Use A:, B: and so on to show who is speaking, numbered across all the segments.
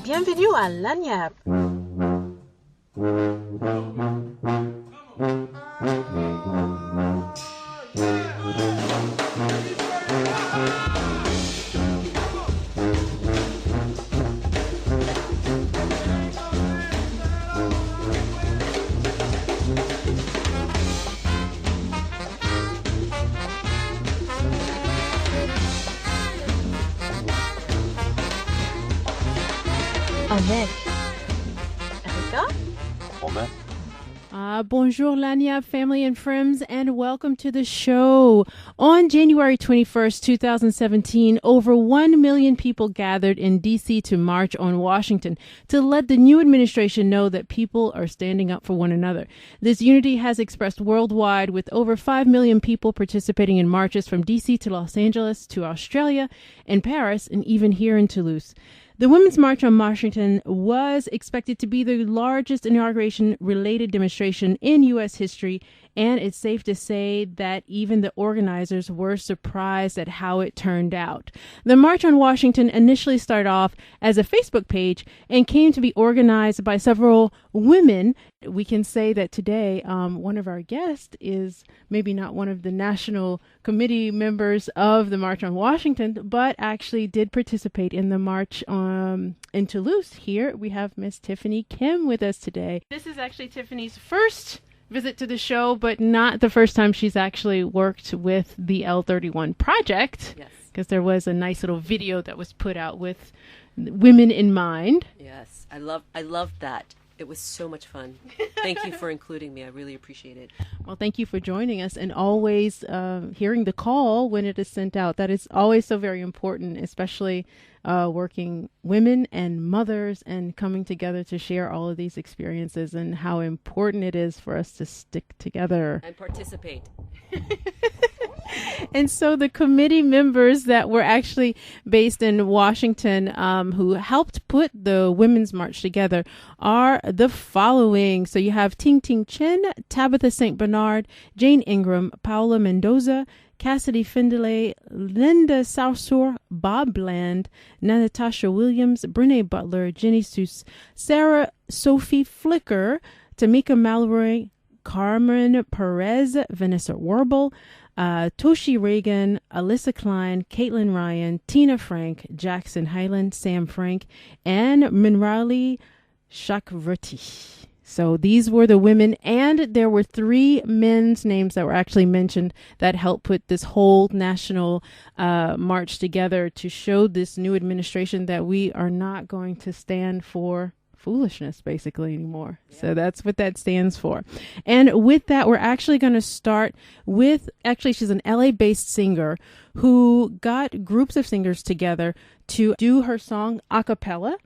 A: Bienvenue à Lagniappe. Avec Erica.
B: Romain.
C: Bonjour, Lagniappe family and friends, and welcome to the show. On January 21st, 2017, over 1 million people gathered in D.C. to march on Washington to let the new administration know that people are standing up for one another. This unity has expressed worldwide, with over 5 million people participating in marches from D.C. to Los Angeles to Australia and Paris, and even here in Toulouse. The Women's March on Washington was expected to be the largest inauguration-related demonstration in U.S. history, and it's safe to say that even the organizers were surprised at how it turned out. The March on Washington initially started off as a Facebook page and came to be organized by several women. We can say that today one of our guests is maybe not one of the national committee members of the March on Washington, but actually did participate in the march in Toulouse. Here we have Miss Tiffany Kim with us today. This is actually Tiffany's first visit to the show, but not the first time she's actually worked with the L31 project.
D: Yes.
C: Because there was a nice little video that was put out with women in mind.
D: Yes, I loved that. It was so much fun. Thank you for including me. I really appreciate it.
C: Well, thank you for joining us and always hearing the call when it is sent out. That is always so very important, especially working women and mothers and coming together to share all of these experiences and how important it is for us to stick together.
D: And participate.
C: And so the committee members that were actually based in Washington who helped put the Women's March together are the following. So you have Ting Ting Chen, Tabitha St. Bernard, Jane Ingram, Paula Mendoza, Cassidy Findlay, Linda Saussure, Bob Bland, Natasha Williams, Brene Butler, Jenny Seuss, Sarah Sophie Flicker, Tamika Mallory, Carmen Perez, Vanessa Warble, Toshi Reagan, Alyssa Klein, Caitlin Ryan, Tina Frank, Jackson Hyland, Sam Frank, and Minrali Chakravarti. So these were the women, and there were 3 men's names that were actually mentioned that helped put this whole national march together to show this new administration that we are not going to stand for foolishness basically anymore. Yeah. So that's what that stands for. And with that, we're actually going to start with, actually she's an LA-based singer who got groups of singers together to do her song a cappella.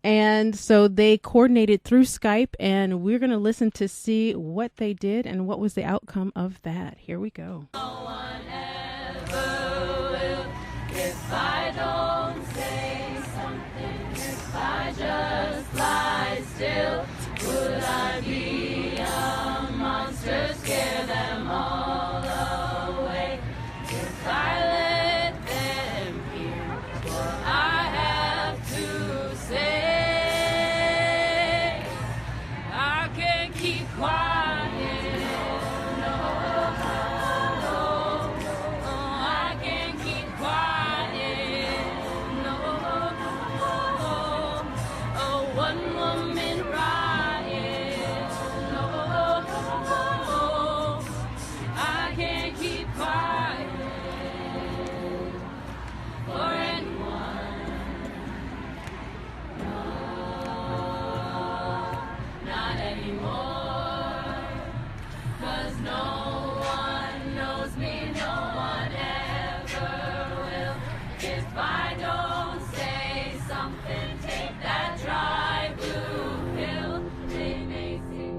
C: And so they coordinated through Skype, and we're going to listen to see what they did and what was the outcome of that. Here we go.
E: No one ever will if I don't say something, if I just lie still. Would I be a monster, scare them all away? If I let them hear what I have to say, I can't keep quiet. No, I can't keep quiet. No, oh, one woman riot. No, I can't keep quiet for anyone. Not anymore, 'cause no one knows me, no one ever will. If I don't say something, take that dry blue pill, they may see.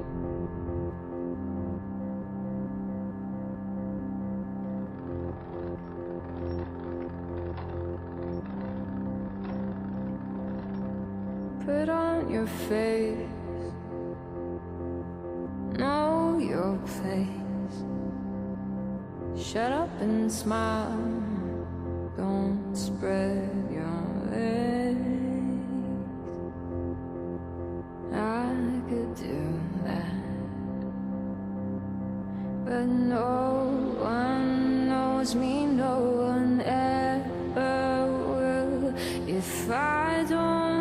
F: Put on your face, know your place. Shut up and smile, don't spread your legs.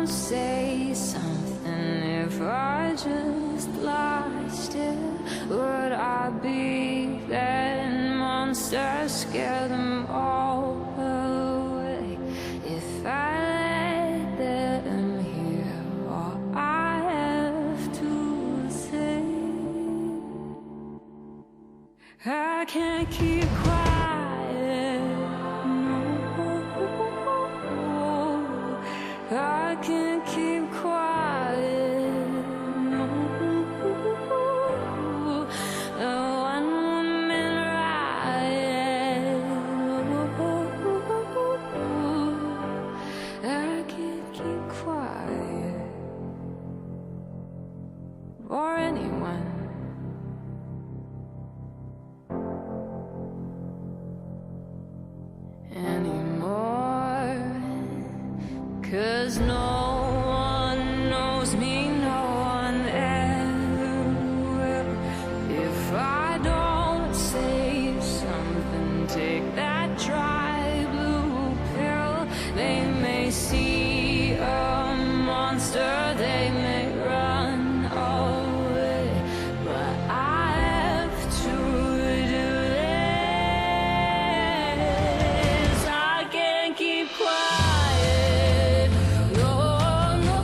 F: don't say something, if I just lie still, would I be that monster, scare them all away? If I let them hear all I have to say, I can't keep quiet, no. I can't keep quiet, no. A one-woman riot, I can't keep quiet for anyone. Anymore, 'cause no one knows me, no one ever will. If I don't say something, take that dry blue pill, they may see a monster, they may run away, but I have to do this. I can't keep quiet, no, no.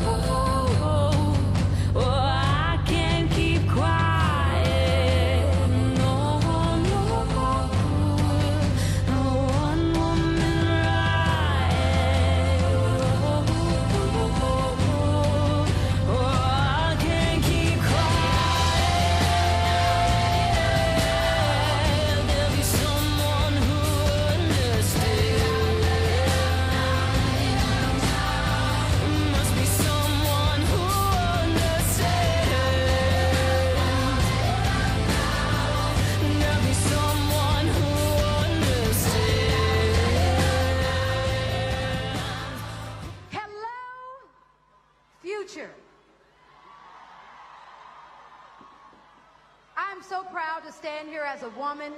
F: Oh, I can't keep quiet, no, no. A one-woman riot. Oh, I can't keep quiet. There'll be someone who understands. Must be someone who understands. There'll be someone who understands.
B: Hello, future. I'm so proud to stand here as a woman,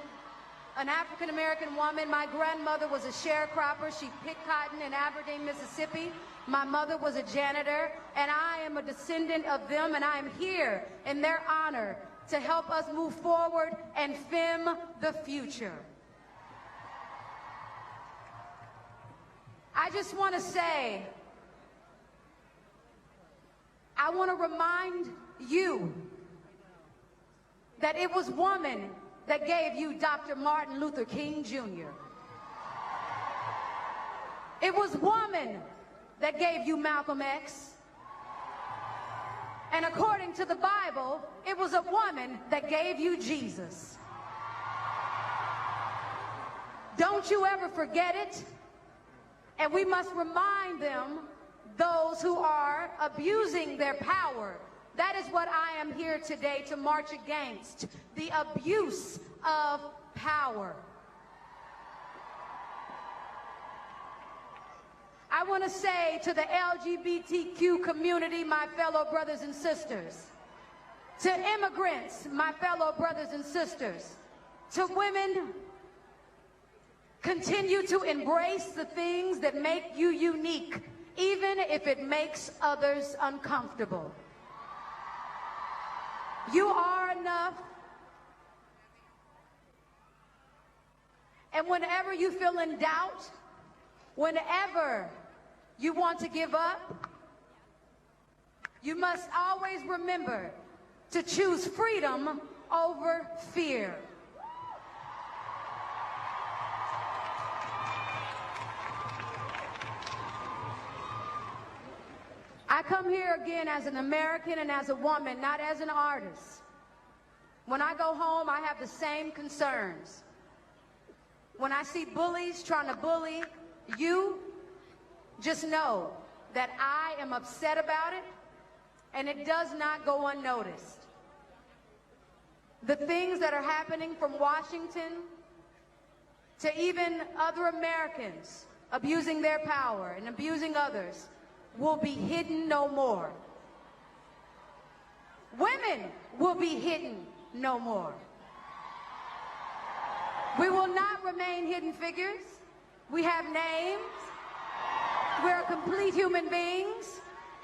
B: an African-American woman. My grandmother was a sharecropper. She picked cotton in Aberdeen, Mississippi. My mother was a janitor, and I am a descendant of them, and I am here in their honor to help us move forward and fem the future. I just want to say, I want to remind you that it was woman that gave you Dr. Martin Luther King Jr. It was woman that gave you Malcolm X. And according to the Bible, it was a woman that gave you Jesus. Don't you ever forget it. And we must remind them, those who are abusing their power. That is what I am here today to march against, the abuse of power. I want to say to the LGBTQ community, my fellow brothers and sisters, to immigrants, my fellow brothers and sisters, to women, continue to embrace the things that make you unique, even if it makes others uncomfortable. You are enough. And whenever you feel in doubt, whenever you want to give up, you must always remember to choose freedom over fear. I come here again as an American and as a woman, not as an artist. When I go home, I have the same concerns. When I see bullies trying to bully you, just know that I am upset about it, and it does not go unnoticed. The things that are happening from Washington to even other Americans abusing their power and abusing others will be hidden no more. Women will be hidden no more. We will not remain hidden figures. We have names. We're complete human beings.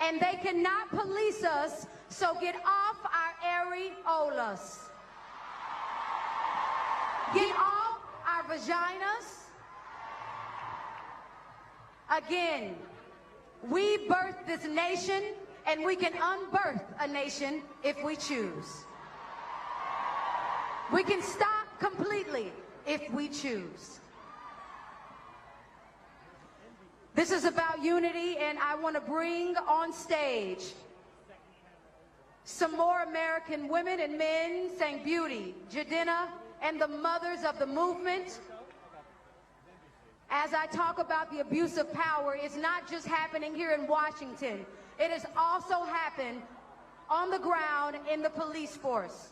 B: and they cannot police us, so get off our areolas. Get off our vaginas. Again, we birthed this nation, and we can unbirth a nation if we choose. We can stop completely if we choose. This is about unity, and I want to bring on stage some more American women and men saying beauty, Jadena, and the mothers of the movement. As I talk about the abuse of power, it's not just happening here in Washington. It has also happened on the ground in the police force.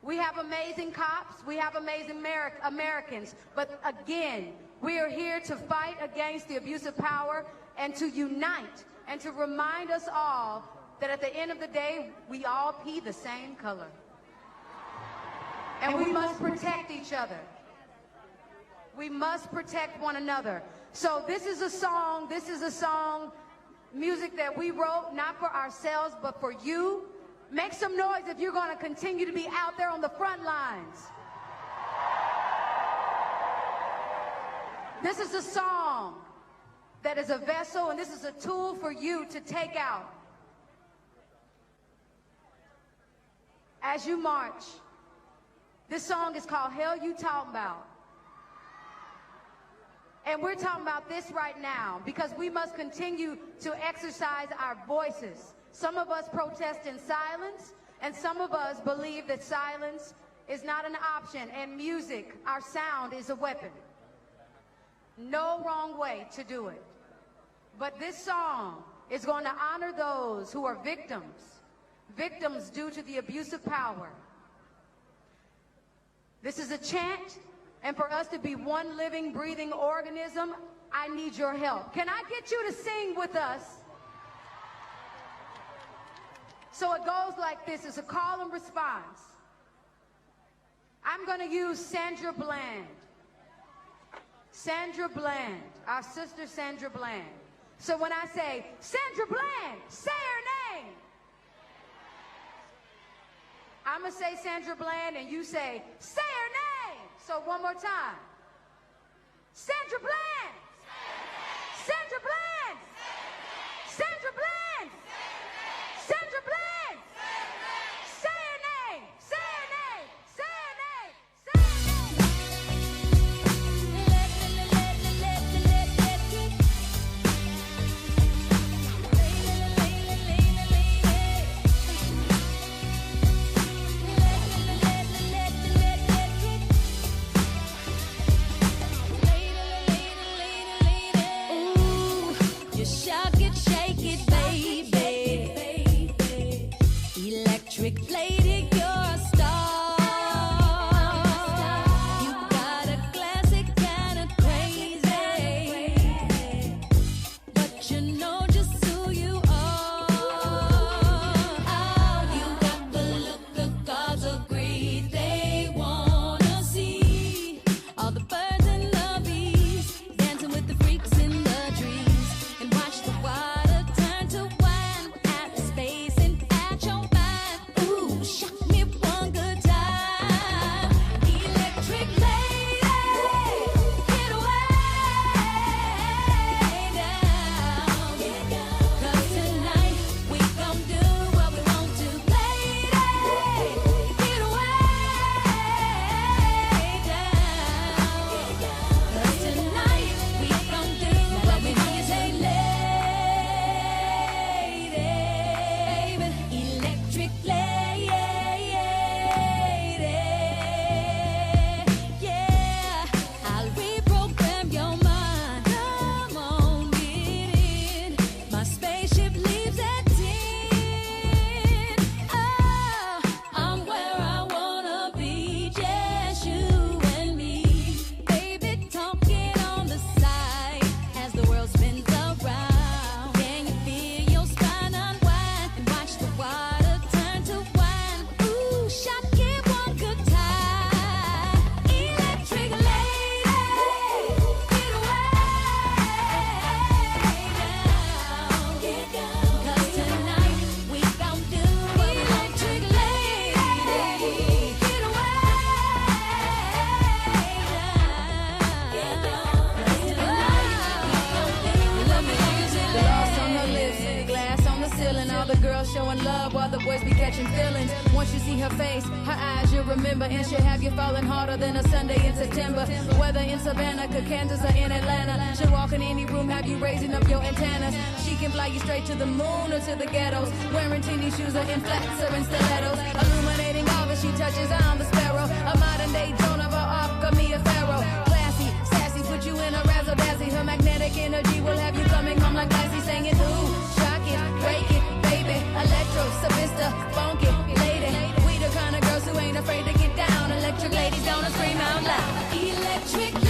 B: We have amazing cops, we have amazing Americans, but again, we are here to fight against the abuse of power and to unite and to remind us all that at the end of the day, we all pee the same color. And we must protect each other. We must protect one another. So this is a song, music that we wrote, not for ourselves, but for you. Make some noise if you're going to continue to be out there on the front lines. This is a song that is a vessel, and this is a tool for you to take out as you march. This song is called Hell You Talking About. And we're talking about this right now because we must continue to exercise our voices. Some of us protest in silence, and some of us believe that silence is not an option, and music, our sound, is a weapon. No wrong way to do it. But this song is going to honor those who are victims due to the abuse of power. This is a chant, and for us to be one living, breathing organism, I need your help. Can I get you to sing with us? So it goes like this. It's a call and response. I'm going to use Sandra Bland. Sandra Bland, our sister Sandra Bland. So when I say, Sandra Bland, say her name. I'm going to say Sandra Bland, and you say her name. So one more time. Sandra Bland. Sandra Bland. Sandra Bland. Sandra Bland. Say her name. Say her name. Say her name. Say her name.
F: Later,
B: all the girls showing love while the boys be catching feelings. Once you see her face, her eyes you'll remember, and she'll have you falling harder than a Sunday in September. Whether in Savannah, Kansas, or in Atlanta, she'll walk in any room, have you raising up your antennas. She can fly you straight to the moon or to the ghettos, wearing teeny shoes or in flats or in stilettos. Illuminating all that she touches on the sparrow, a modern day Joan of Arc, or Mia Farrow. Classy, sassy, put you in a razzle dazzle. Her magnetic energy will have you coming home like Lassie, singing ooh, shock it, break it, baby. Electro, Savista, funky, lady. We the kind of girls who ain't afraid to get down. Electric ladies gonna scream out loud. Electric lady.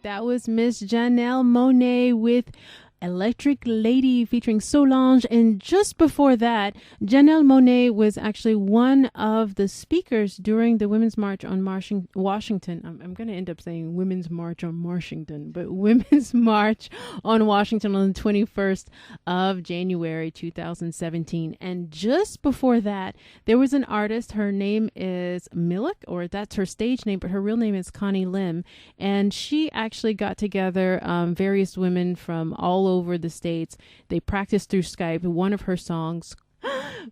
C: That was Miss Janelle Monáe with Electric Lady featuring Solange. And just before that, Janelle Monáe was actually one of the speakers during the Women's March on Washington. I'm going to end up saying Women's March on Washington, but Women's March on Washington on the 21st of January 2017. And just before that, there was an artist. Her name is Milik, or that's her stage name, but her real name is Connie Lim. And she actually got together various women from all over the States. They practiced through Skype one of her songs.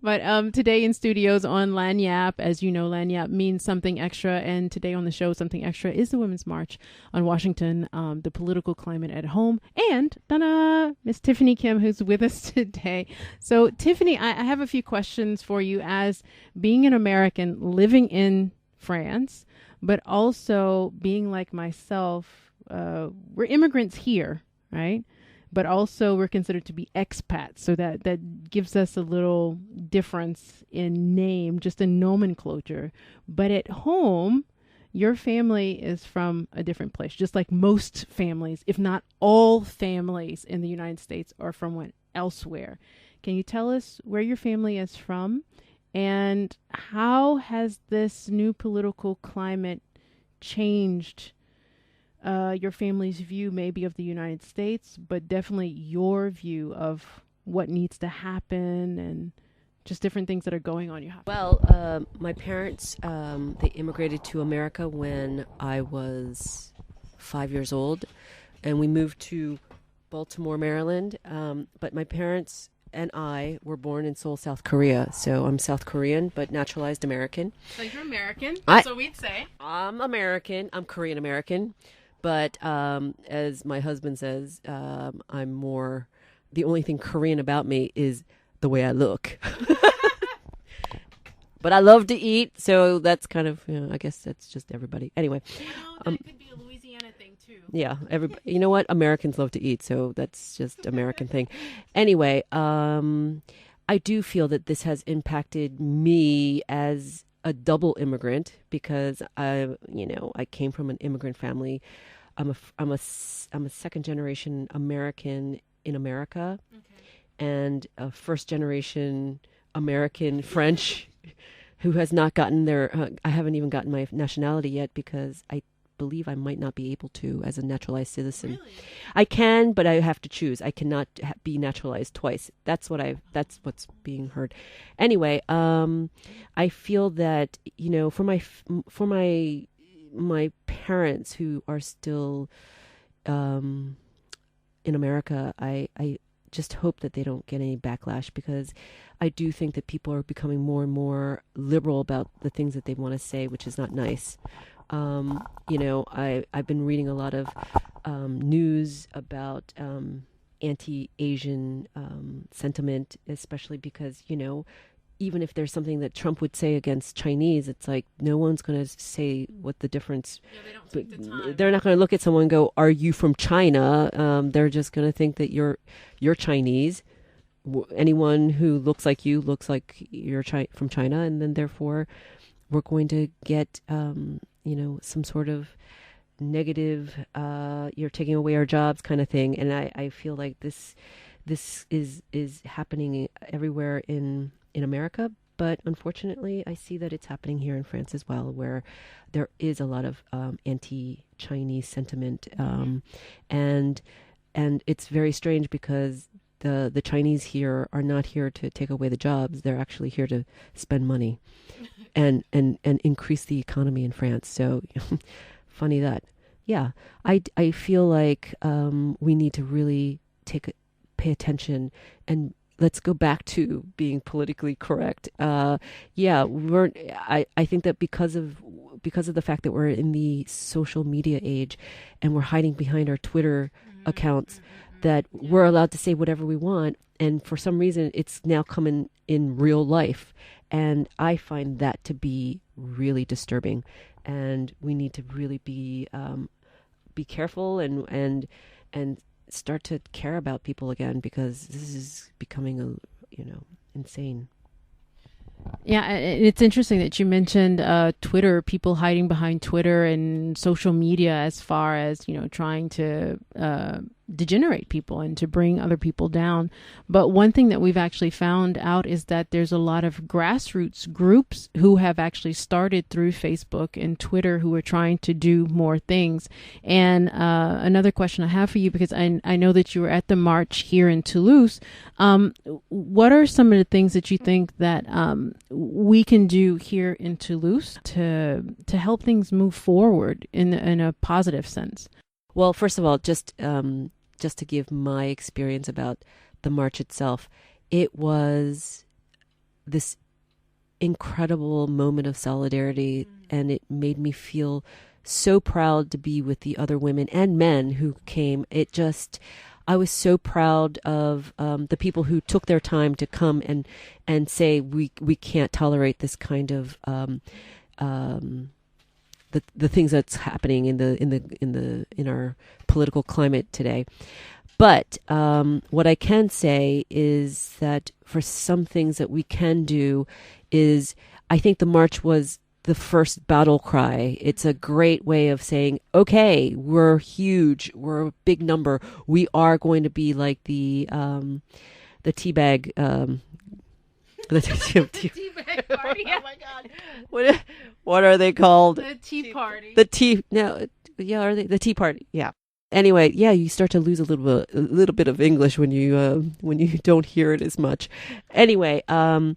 C: But today in studios on Lagniappe, as you know, Lagniappe means something extra. And today on the show, something extra is the Women's March on Washington, the political climate at home. And Miss Tiffany Kim, who's with us today. So Tiffany, I have a few questions for you as being an American living in France, but also being like myself. We're immigrants here, right? But also we're considered to be expats. So that gives us a little difference in name, just in nomenclature. But at home, your family is from a different place, just like most families, if not all families in the United States are from elsewhere. Can you tell us where your family is from and how has this new political climate changed your family's view maybe of the United States, but definitely your view of what needs to happen and just different things that are going on in your house?
D: Well, my parents, they immigrated to America when I was 5 years old, and we moved to Baltimore, Maryland. But my parents and I were born in Seoul, South Korea. So I'm South Korean, but naturalized American.
C: So you're American, that's what we'd say.
D: I'm American. I'm Korean American. But as my husband says, I'm more, the only thing Korean about me is the way I look. But I love to eat, so that's kind of, I guess that's just everybody. Anyway.
C: That could be a Louisiana thing, too.
D: Yeah, everybody. You know what? Americans love to eat, so that's just American thing. Anyway, I do feel that this has impacted me as a double immigrant because I came from an immigrant family. I'm a second generation American in America, and a first generation American French who has not gotten their. I haven't even gotten my nationality yet because I believe I might not be able to as a naturalized citizen.
C: Really?
D: I can, but I have to choose. I cannot be naturalized twice. That's what's being heard. Anyway, I feel that for my parents who are still in America, I just hope that they don't get any backlash because I do think that people are becoming more and more liberal about the things that they want to say, which is not nice. I've been reading a lot of news about anti-Asian sentiment, especially because, even if there's something that Trump would say against Chinese, it's like no one's going to say what the difference.
C: Yeah, they don't take the time.
D: They're not going to look at someone and go, "Are you from China?" They're just going to think that you're Chinese. Anyone who looks like you looks like you're from China, and then therefore we're going to get some sort of negative you're taking away our jobs kind of thing. And I feel like this is happening everywhere in America, but unfortunately I see that it's happening here in France as well, where there is a lot of anti-Chinese sentiment, and it's very strange because the Chinese here are not here to take away the jobs. They're actually here to spend money and increase the economy in France. So funny that. Yeah, I feel like we need to really pay attention, and let's go back to being politically correct. I think that because of the fact that we're in the social media age and we're hiding behind our Twitter accounts, that we're allowed to say whatever we want, and for some reason it's now coming in real life, and I find that to be really disturbing, and we need to really be careful and start to care about people again, because this is becoming insane.
C: Yeah, it's interesting that you mentioned Twitter, people hiding behind Twitter and social media as far as, trying to degenerate people and to bring other people down. But one thing that we've actually found out is that there's a lot of grassroots groups who have actually started through Facebook and Twitter who are trying to do more things. And another question I have for you, because I know that you were at the march here in Toulouse. What are some of the things that you think that we can do here in Toulouse to help things move forward in a positive sense?
D: Well, first of all, just to give my experience about the march itself, it was this incredible moment of solidarity, and it made me feel so proud to be with the other women and men who came. I was so proud of the people who took their time to come and say we can't tolerate this kind of the things that's happening in our political climate today. But what I can say is that for some things that we can do is, I think the march was the first battle cry. It's a great way of saying, okay, we're huge, we're a big number, we are going to be like the teabag. The
C: Teabag party.
D: Oh my God! What are they called?
C: The Tea Party.
D: The tea. No, yeah, are they the Tea Party? Yeah. Anyway, yeah, you start to lose a little bit of English when you don't hear it as much. Anyway, some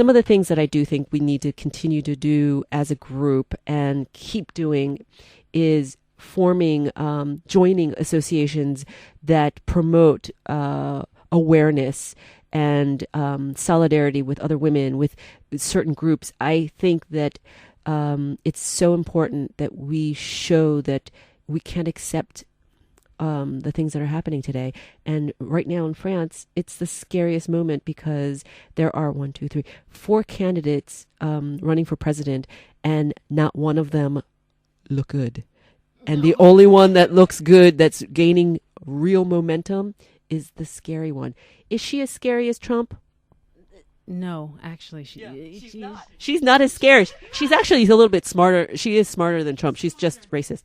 D: of the things that I do think we need to continue to do as a group and keep doing is joining associations that promote awareness and solidarity with other women, with certain groups. I think that it's so important that we show that we can't accept the things that are happening today. And right now in France, it's the scariest moment because there are 4 candidates running for president, and not one of them look good. And the only one that looks good, that's gaining real momentum, is the scary one. Is she as scary as Trump?
C: No, actually,
D: She's not as scary. She's actually a little bit smarter. She is smarter than Trump. She's just racist.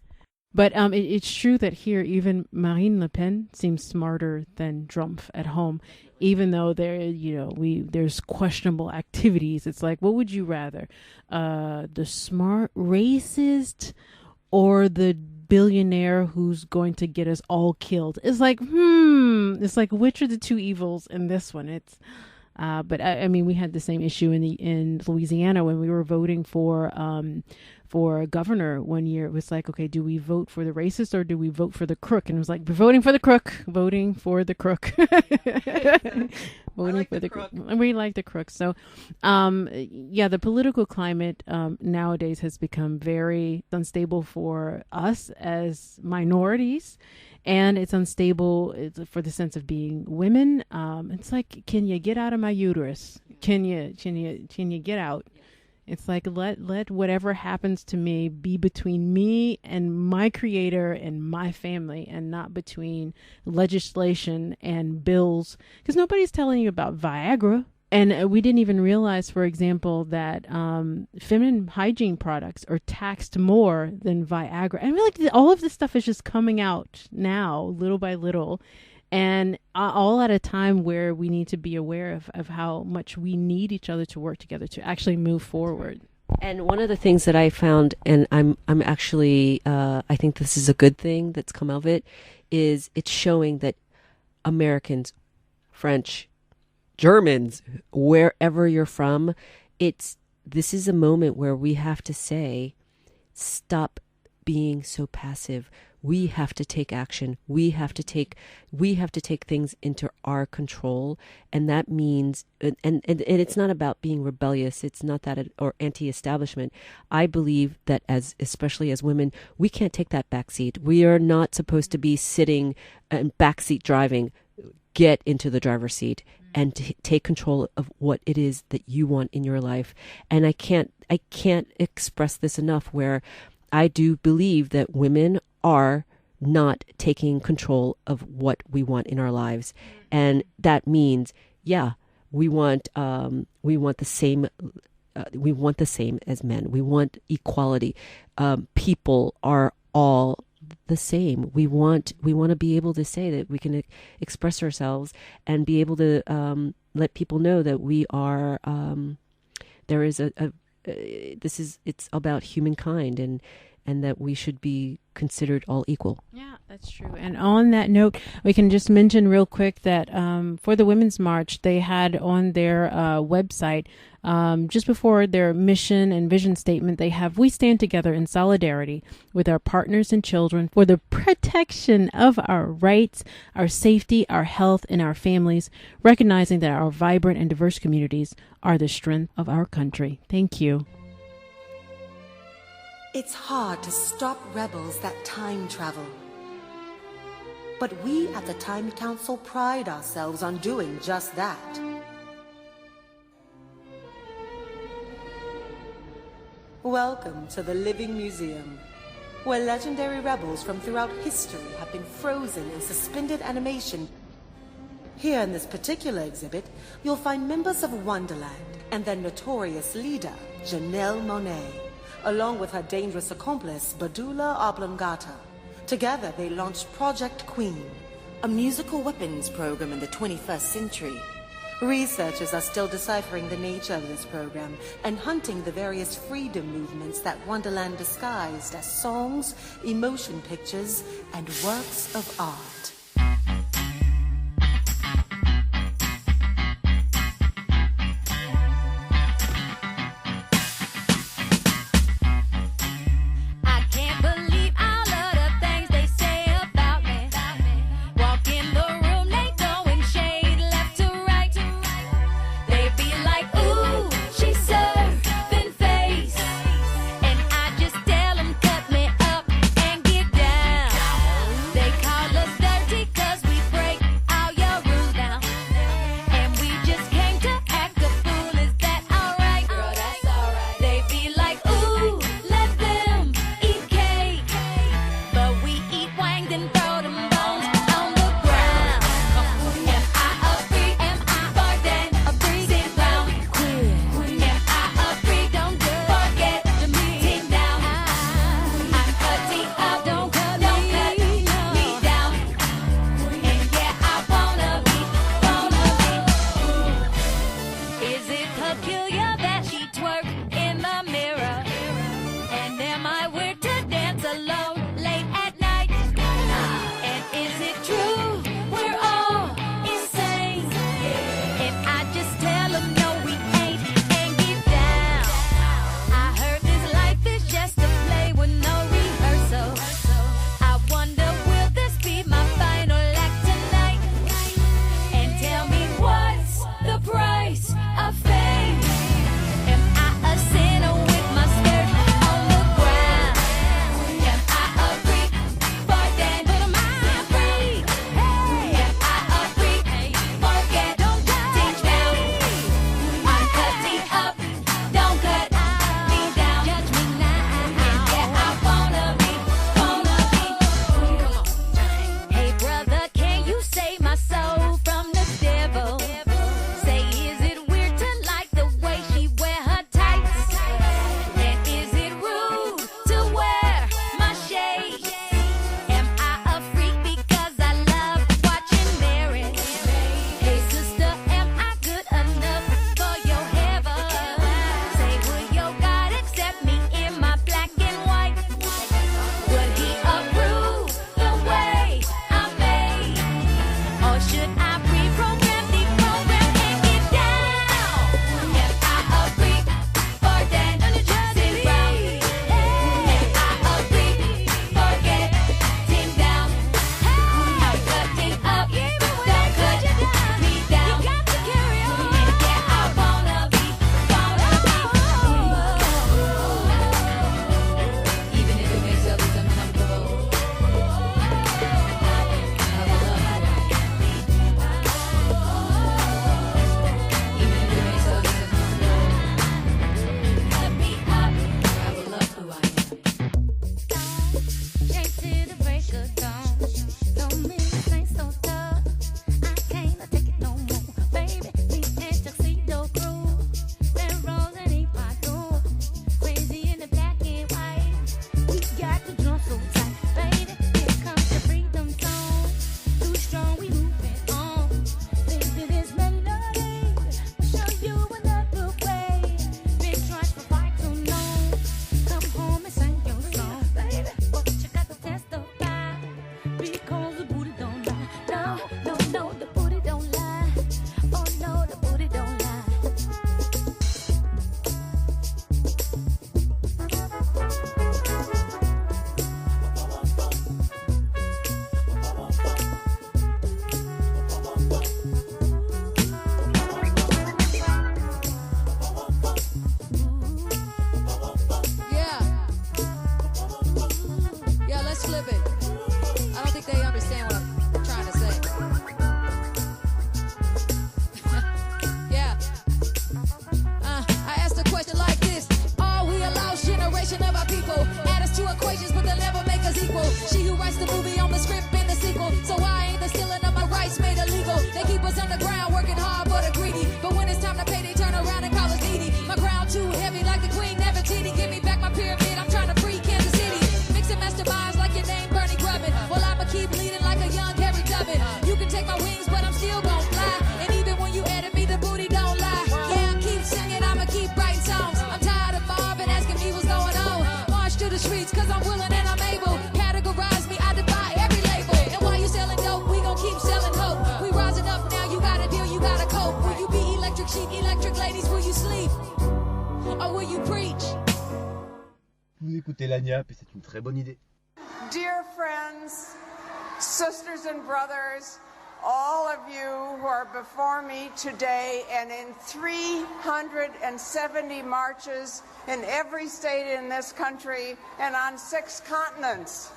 C: But it's true that here even Marine Le Pen seems smarter than Trump at home, even though there's questionable activities. It's like, what would you rather, the smart racist or the billionaire who's going to get us all killed? It's like, it's like, which are the two evils in this one? It's. But I mean, we had the same issue in Louisiana when we were voting for governor one year. It was like, okay, do we vote for the racist or do we vote for the crook? And it was like, we're voting for the crook, voting for the crook, voting for the crook. We like the crook. So, the political climate nowadays has become very unstable for us as minorities. And it's unstable for the sense of being women. It's like, can you get out of my uterus? Can you get out? It's like, let whatever happens to me be between me and my creator and my family, and not between legislation and bills. Because nobody's telling you about Viagra. And we didn't even realize, for example, that feminine hygiene products are taxed more than Viagra. And I feel like all of this stuff is just coming out now, little by little, and all at a time where we need to be aware of how much we need each other to work together to actually move forward.
D: And one of the things that I found, and I'm actually, I think this is a good thing that's come of it, is it's showing that Americans, French, Germans, wherever you're from, this is a moment where we have to say, stop being so passive. We have to take action. We have to take things into our control. And that means, and it's not about being rebellious. It's not that, or anti-establishment. I believe that especially as women, we can't take that backseat. We are not supposed to be sitting and backseat driving. Get into the driver's seat and take control of what it is that you want in your life. And I can't express this enough, where I do believe that women are not taking control of what we want in our lives. And that means, we want the same as men. We want equality. People are all the same. We want to be able to say that we can express ourselves and be able to let people know that we are. There is it's about humankind, and that we should be considered all equal.
C: Yeah, that's true. And on that note, we can just mention real quick that for the Women's March, they had on their website, just before their mission and vision statement, they have, "We stand together in solidarity with our partners and children for the protection of our rights, our safety, our health, and our families, recognizing that our vibrant and diverse communities are the strength of our country." Thank you.
G: It's hard to stop rebels that time travel. But we at the Time Council pride ourselves on doing just that. Welcome to the Living Museum, where legendary rebels from throughout history have been frozen in suspended animation. Here in this particular exhibit, you'll find members of Wonderland and their notorious leader, Janelle Monáe, along with her dangerous accomplice, Badula Oblongata. Together, they launched Project Queen, a musical weapons program in the 21st century. Researchers are still deciphering the nature of this program and hunting the various freedom movements that Wonderland disguised as songs, emotion pictures, and works of art.
F: They call us dirty program, deprogram, and get down. If I agree for that, sit round. If I agree for getting down, I'm cutting up, don't cut me down. Yeah, I wanna be. Even if it makes others uncomfortable, I will love who I am. Even if it makes others uncomfortable, cut me up, I will love who I am. Straight to the break of dawn. Don't make me think so tough. I can't take it no more, baby. Me and tuxedo crew, that rose and eat my door. Crazy in the black and white. We got the drum so tight, baby. Here comes the freedom song. Too strong, we moving on. Listen to this melody. Show you another way. Been trying to fight too long. Come home and sing your song, baby. But you got to testify. Because the booty don't lie. No, no, no, the booty don't lie. Oh no, the booty don't lie.
B: Yeah, let's flip it. I don't think they understand what I'm trying to say. Yeah. I asked a question like this: are we a lost generation of our people? Add us to equations, but they'll never make us equal. She who writes the movie on the script in the sequel. So why ain't the stealing of my rights made illegal? They keep us underground, working hard but are greedy. But when it's time to pay, they turn around and call us needy. My crown too heavy, like the Queen Nefertiti. Give me back my pyramid. I'm trying to free Kansas City. Mix and master minds like your name, Bernie Grubbin. Well, I'ma keep leading like a young Harry Dubbin. You can take my wings, but I'm still gon' fly. And even when you edit me, the booty don't lie. Yeah, I keep singing, I'ma keep writing songs. I'm tired of Marvin asking me what's going on. March to the streets, cause I'm willing and I'm able. Categorize me, I defy every label. And while you selling dope, we gon' keep selling hope. We rising up now, you gotta deal, you gotta cope. Will you be electric chic, electric ladies, will you sleep? Or will you preach?
H: Vous écoutez Lagniappe et c'est une très bonne idée.
I: Dear friends, sisters and brothers, all of you who are before me today and in 370 marches in every state in this country and on 6 continents.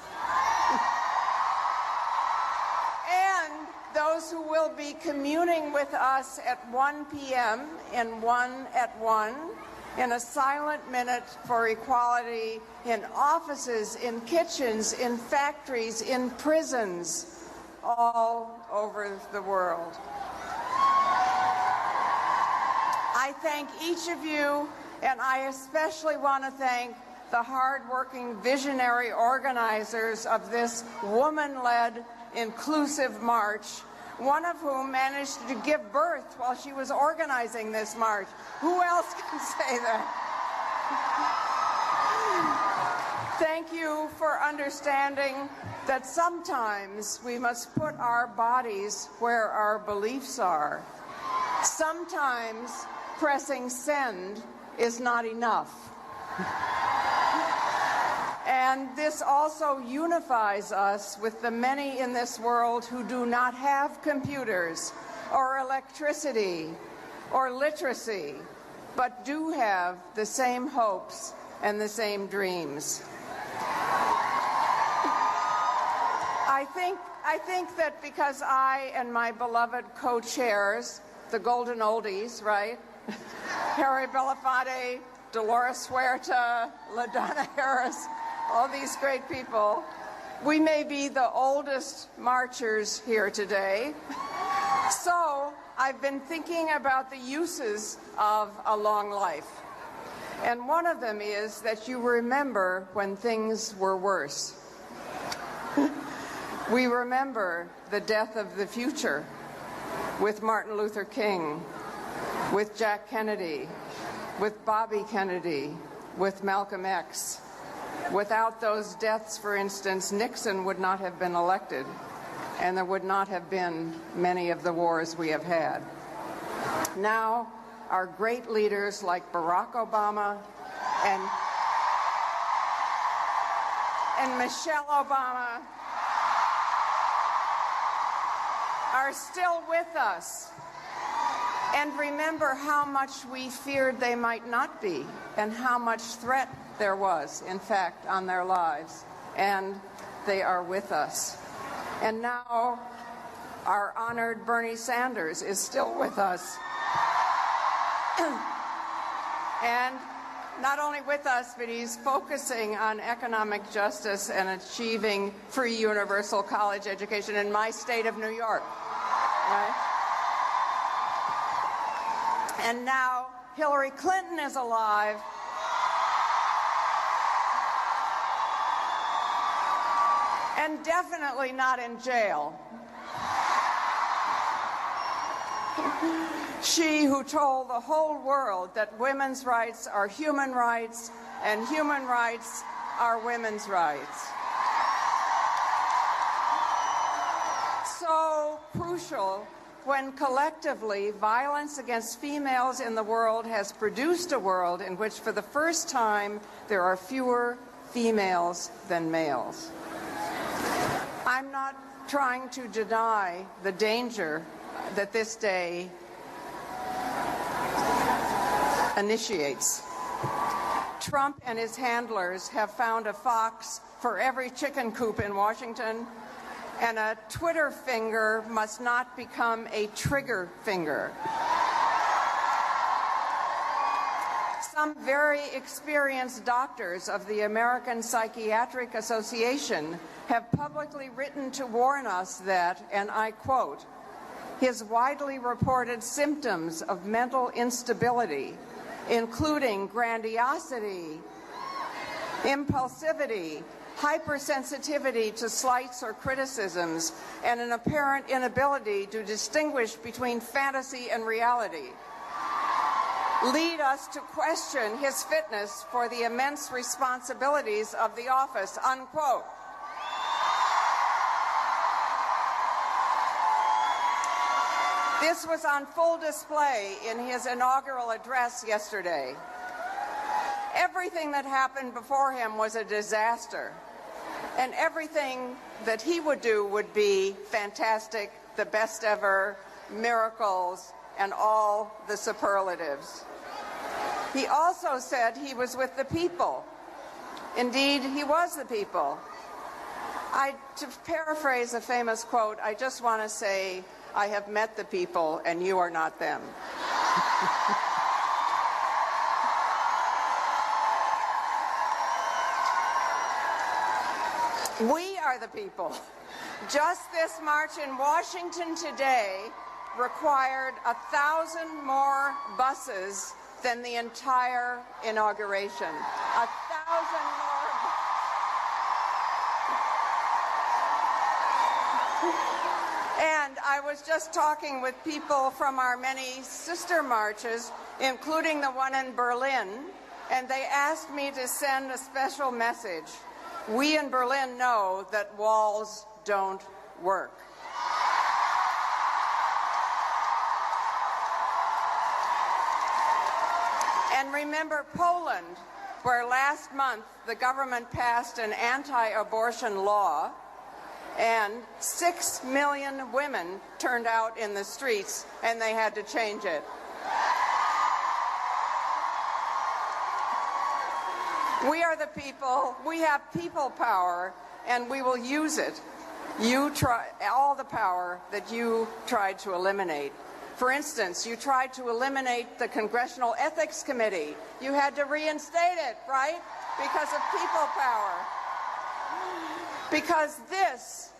I: And those who will be communing with us at 1 p.m. in 1 at 1 in a silent minute for equality in offices, in kitchens, in factories, in prisons, all over the world. I thank each of you, and I especially want to thank the hardworking visionary organizers of this woman-led inclusive march, one of whom managed to give birth while she was organizing this march. Who else can say that? Thank you for understanding that sometimes we must put our bodies where our beliefs are. Sometimes pressing send is not enough. And this also unifies us with the many in this world who do not have computers or electricity or literacy, but do have the same hopes and the same dreams. I think that because I and my beloved co-chairs, the Golden Oldies, right? Harry Belafonte, Dolores Huerta, LaDonna Harris, all these great people, we may be the oldest marchers here today. So I've been thinking about the uses of a long life. And one of them is that you remember when things were worse. We remember the death of the future with Martin Luther King, with Jack Kennedy, with Bobby Kennedy, with Malcolm X. Without those deaths, for instance, Nixon would not have been elected. and there would not have been many of the wars we have had. Now, our great leaders like Barack Obama and Michelle Obama are still with us. And remember how much we feared they might not be, and how much threat there was, in fact, on their lives. And they are with us. And now our honored Bernie Sanders is still with us. And not only with us, but he's focusing on economic justice and achieving free universal college education in my state of New York. Right? And now Hillary Clinton is alive. And definitely not in jail. She who told the whole world that women's rights are human rights and human rights are women's rights. So crucial when collectively violence against females in the world has produced a world in which for the first time there are fewer females than males. I'm not trying to deny the danger that this day initiates. Trump and his handlers have found a fox for every chicken coop in Washington, and a Twitter finger must not become a trigger finger. Some very experienced doctors of the American Psychiatric Association have publicly written to warn us that, and I quote, his widely reported symptoms of mental instability, including grandiosity, impulsivity, hypersensitivity to slights or criticisms, and an apparent inability to distinguish between fantasy and reality, lead us to question his fitness for the immense responsibilities of the office, unquote. This was on full display in his inaugural address yesterday. Everything that happened before him was a disaster, and everything that he would do would be fantastic, the best ever, miracles, and all the superlatives. He also said he was with the people. Indeed, he was the people. To paraphrase a famous quote, I just want to say, I have met the people, and you are not them. We are the people. Just this march in Washington today required 1,000 more buses than the entire inauguration. 1,000 more. And I was just talking with people from our many sister marches, including the one in Berlin, and they asked me to send a special message. We in Berlin know that walls don't work. And remember Poland, where last month the government passed an anti-abortion law, and 6 million women turned out in the streets, and they had to change it. We are the people. We have people power, and we will use it. You try all the power that you tried to eliminate. For instance, you tried to eliminate the Congressional Ethics Committee. You had to reinstate it, right? Because of people power. Because this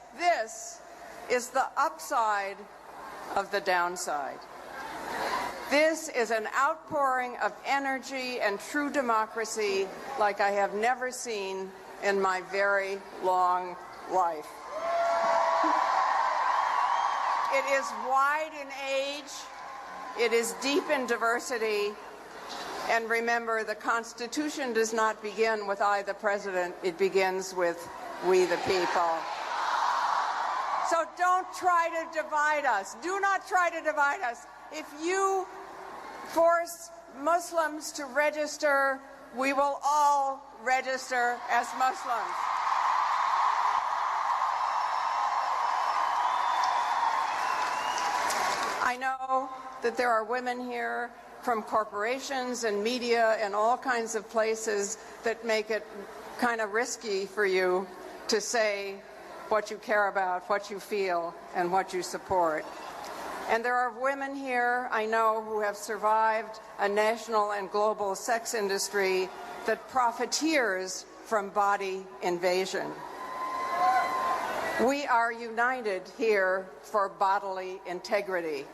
I: is the upside of the downside. This is an outpouring of energy and true democracy like I have never seen in my very long life. It is wide in age, it is deep in diversity, and remember, the Constitution does not begin with I, the President, it begins with we, the people. So don't try to divide us. Do not try to divide us. If you force Muslims to register, we will all register as Muslims. I know that there are women here from corporations and media and all kinds of places that make it kind of risky for you to say what you care about, what you feel, and what you support. And there are women here, I know, who have survived a national and global sex industry that profiteers from body invasion. We are united here for bodily integrity.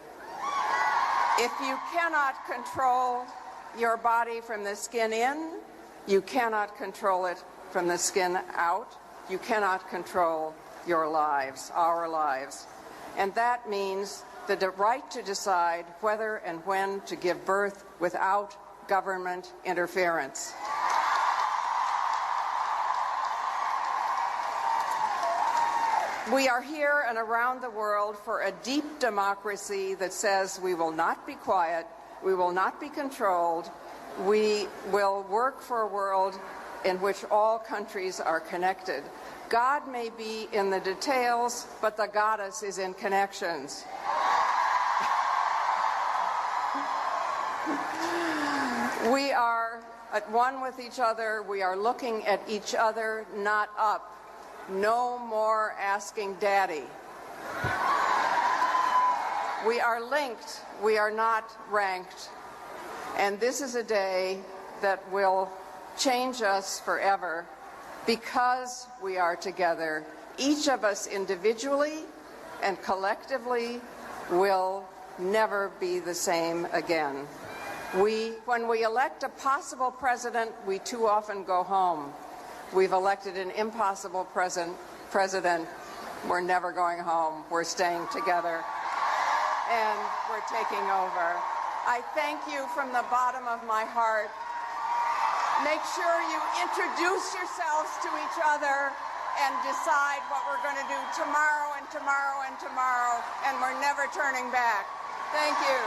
I: If you cannot control your body from the skin in, you cannot control it from the skin out. You cannot control your lives, our lives. And that means the right to decide whether and when to give birth without government interference. We are here and around the world for a deep democracy that says we will not be quiet, we will not be controlled, we will work for a world in which all countries are connected. God may be in the details, but the goddess is in connections. We are at one with each other. We are looking at each other, not up. No more asking daddy. We are linked. We are not ranked. And this is a day that will change us forever because we are together. Each of us individually and collectively will never be the same again. When we elect a possible president, we too often go home. We've elected an impossible president. We're never going home. We're staying together. And we're taking over. I thank you from the bottom of my heart. Make sure you introduce yourselves to each other and decide what we're going to do tomorrow and tomorrow and tomorrow, and we're never turning back. Thank you.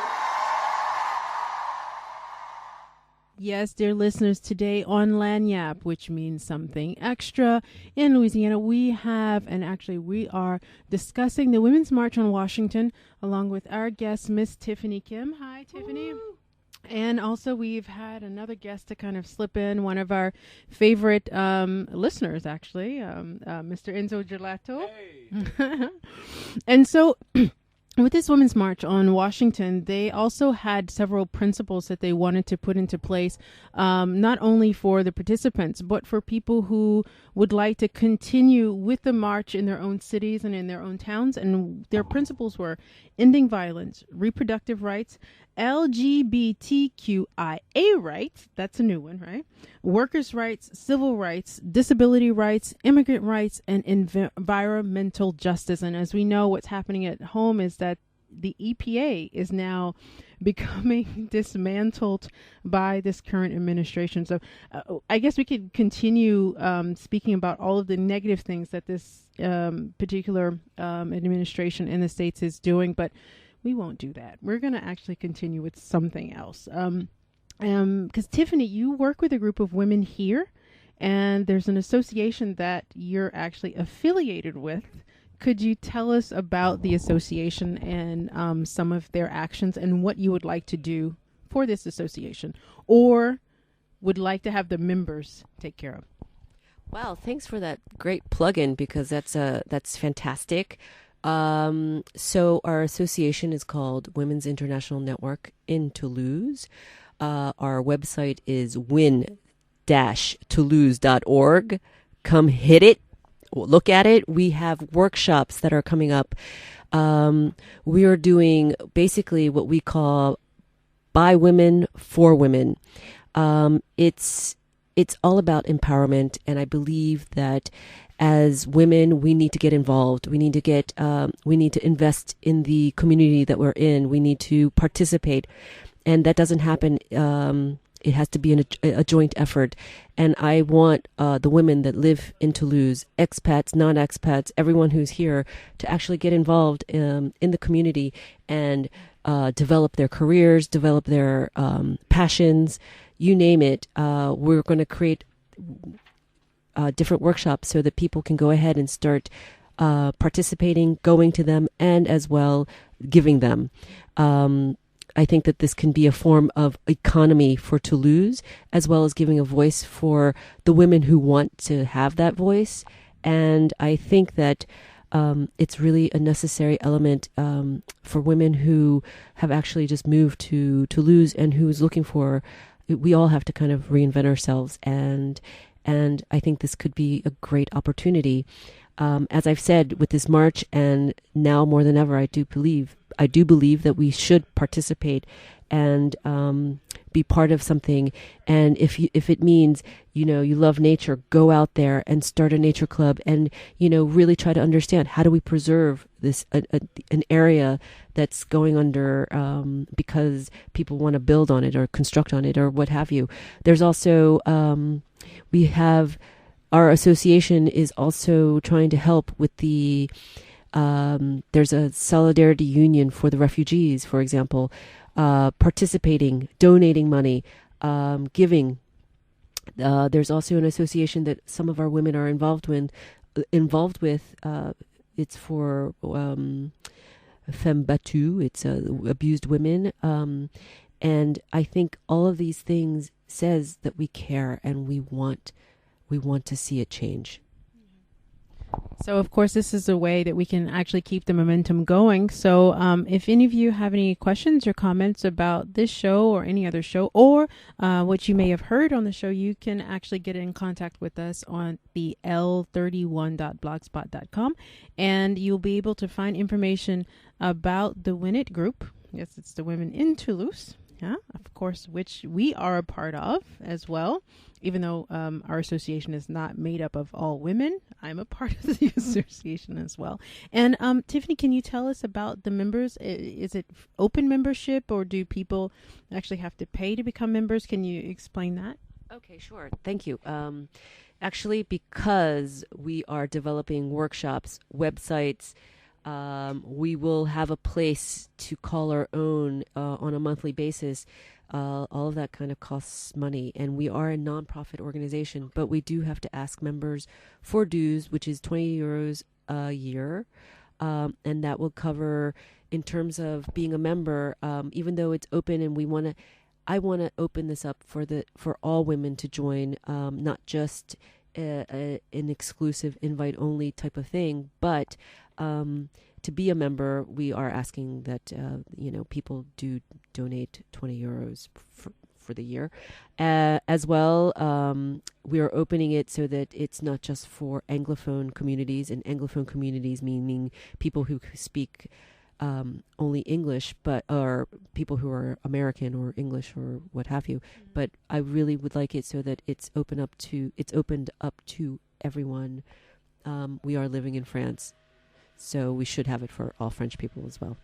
C: Yes, dear listeners, today on Lagniappe, which means something extra in Louisiana, we are discussing the Women's March on Washington, along with our guest, Miss Tiffany Kim. Hi, Tiffany. Woo! And also we've had another guest to kind of slip in, one of our favorite listeners, actually, Mr. Enzo Gelato. Hey. And so with this Women's March on Washington, they also had several principles that they wanted to put into place, not only for the participants, but for people who would like to continue with the march in their own cities and in their own towns. And their principles were ending violence, reproductive rights, LGBTQIA rights, that's a new one, right? Workers' rights, civil rights, disability rights, immigrant rights, and environmental justice. And as we know, what's happening at home is that the EPA is now becoming dismantled by this current administration. So I guess we could continue speaking about all of the negative things that this particular administration in the States is doing, but we won't do that. We're going to actually continue with something else. Because Tiffany, you work with a group of women here, and there's an association that you're actually affiliated with. Could you tell us about the association and some of their actions and what you would like to do for this association, or would like to have the members take care of?
D: Wow, thanks for that great plug-in, because that's fantastic. So our association is called Women's International Network in Toulouse. Our website is win-toulouse.org. Come hit it. Look at it. We have workshops that are coming up. We are doing basically what we call by women for women. It's all about empowerment, and I believe that as women, we need to get involved. We need to invest in the community that we're in. We need to participate, and that doesn't happen it has to be a joint effort. And I want the women that live in Toulouse, expats, non-expats, everyone who's here, to actually get involved in the community and develop their careers, develop their passions, you name it. We're going to create different workshops so that people can go ahead and start participating, going to them, and as well giving them. I think that this can be a form of economy for Toulouse, as well as giving a voice for the women who want to have that voice. And I think that it's really a necessary element for women who have actually just moved to Toulouse and who's looking for, we all have to kind of reinvent ourselves. And I think this could be a great opportunity. As I've said with this march, and now more than ever, I do believe that we should participate and be part of something. And if it means, you love nature, go out there and start a nature club, and really try to understand, how do we preserve this an area that's going under because people want to build on it or construct on it or what have you. There's also we have. Our association is also trying to help with the, there's a solidarity union for the refugees, for example, participating, donating money, giving. There's also an association that some of our women are involved with. It's for femmes battues. It's abused women. And I think all of these things says that we care and we want to see it change.
C: So, of course, this is a way that we can actually keep the momentum going. So if any of you have any questions or comments about this show or any other show, or what you may have heard on the show, you can actually get in contact with us on the l31.blogspot.com, and you'll be able to find information about the Win It group. Yes, it's the Women in Toulouse. Yeah, of course, which we are a part of as well, even though our association is not made up of all women. I'm a part of the association as well. And Tiffany, can you tell us about the members? Is it open membership, or do people actually have to pay to become members? Can you explain that?
D: Okay, sure. Thank you. Actually, because we are developing workshops, websites, we will have a place to call our own on a monthly basis. All of that kind of costs money, and we are a non-profit organization, but we do have to ask members for dues, which is €20 a year, and that will cover, in terms of being a member, even though it's open, and I want to open this up for all women to join, not just an exclusive invite-only type of thing, but to be a member, we are asking that people do donate €20 for the year. As well, we are opening it so that it's not just for Anglophone communities, and Anglophone communities meaning people who speak only English, or people who are American or English or what have you. Mm-hmm. But I really would like it so that it's opened up to everyone. We are living in France, so we should have it for all French people as well.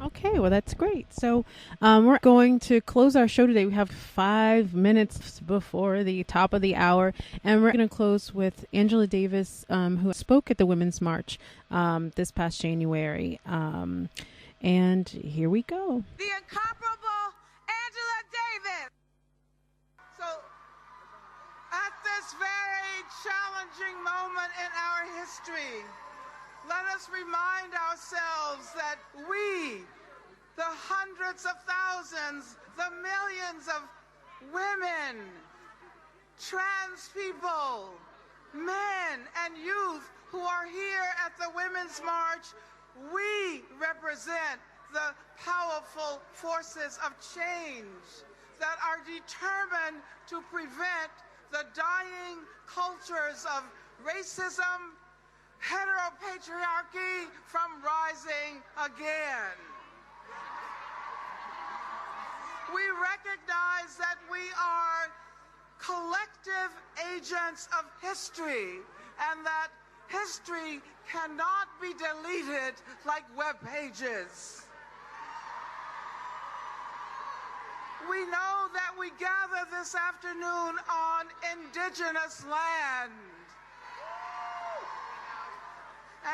C: Okay, well, that's great. So we're going to close our show today. We have 5 minutes before the top of the hour, and we're going to close with Angela Davis, who spoke at the Women's March this past January. And here we go.
J: The incomparable Angela Davis. So at this very challenging moment in our history, let us remind ourselves that we, the hundreds of thousands, the millions of women, trans people, men, and youth who are here at the Women's March, we represent the powerful forces of change that are determined to prevent the dying cultures of racism, heteropatriarchy from rising again. We recognize that we are collective agents of history, and that history cannot be deleted like web pages. We We know that we gather this afternoon on indigenous land.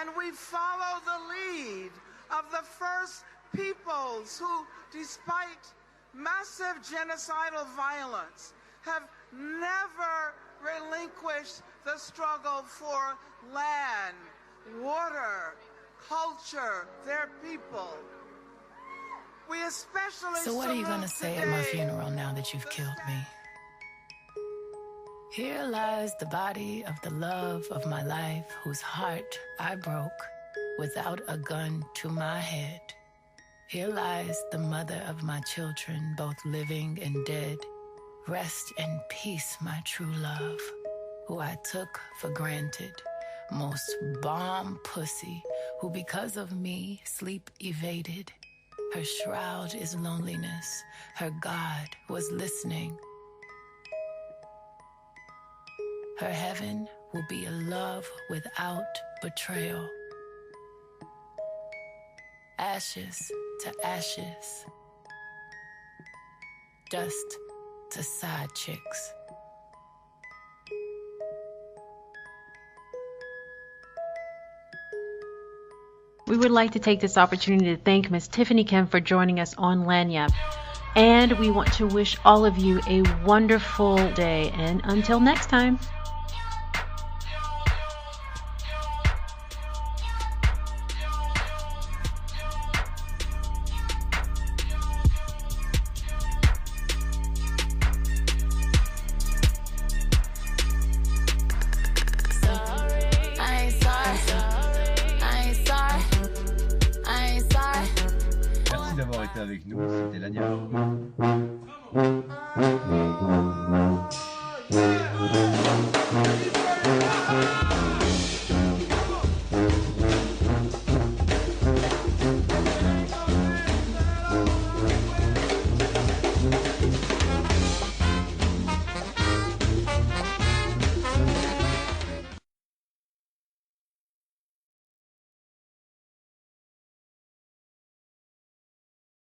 J: And we follow the lead of the first peoples who, despite massive genocidal violence, have never relinquished the struggle for land, water, culture, their people. We especially
K: So what are you gonna say at my
J: today
K: funeral now that you've killed me? Here lies the body of the love of my life, whose heart I broke without a gun to my head. Here lies the mother of my children, both living and dead. Rest in peace, my true love, who I took for granted. Most bomb pussy, who because of me sleep evaded. Her shroud is loneliness. Her God was listening. Her heaven will be a love without betrayal. Ashes to ashes. Dust to side chicks.
A: We would like to take this opportunity to thank Miss Tiffany Kim for joining us on Lagniappe. And we want to wish all of you a wonderful day. And until next time.
H: Merci d'avoir été avec nous, c'était Lagniappe.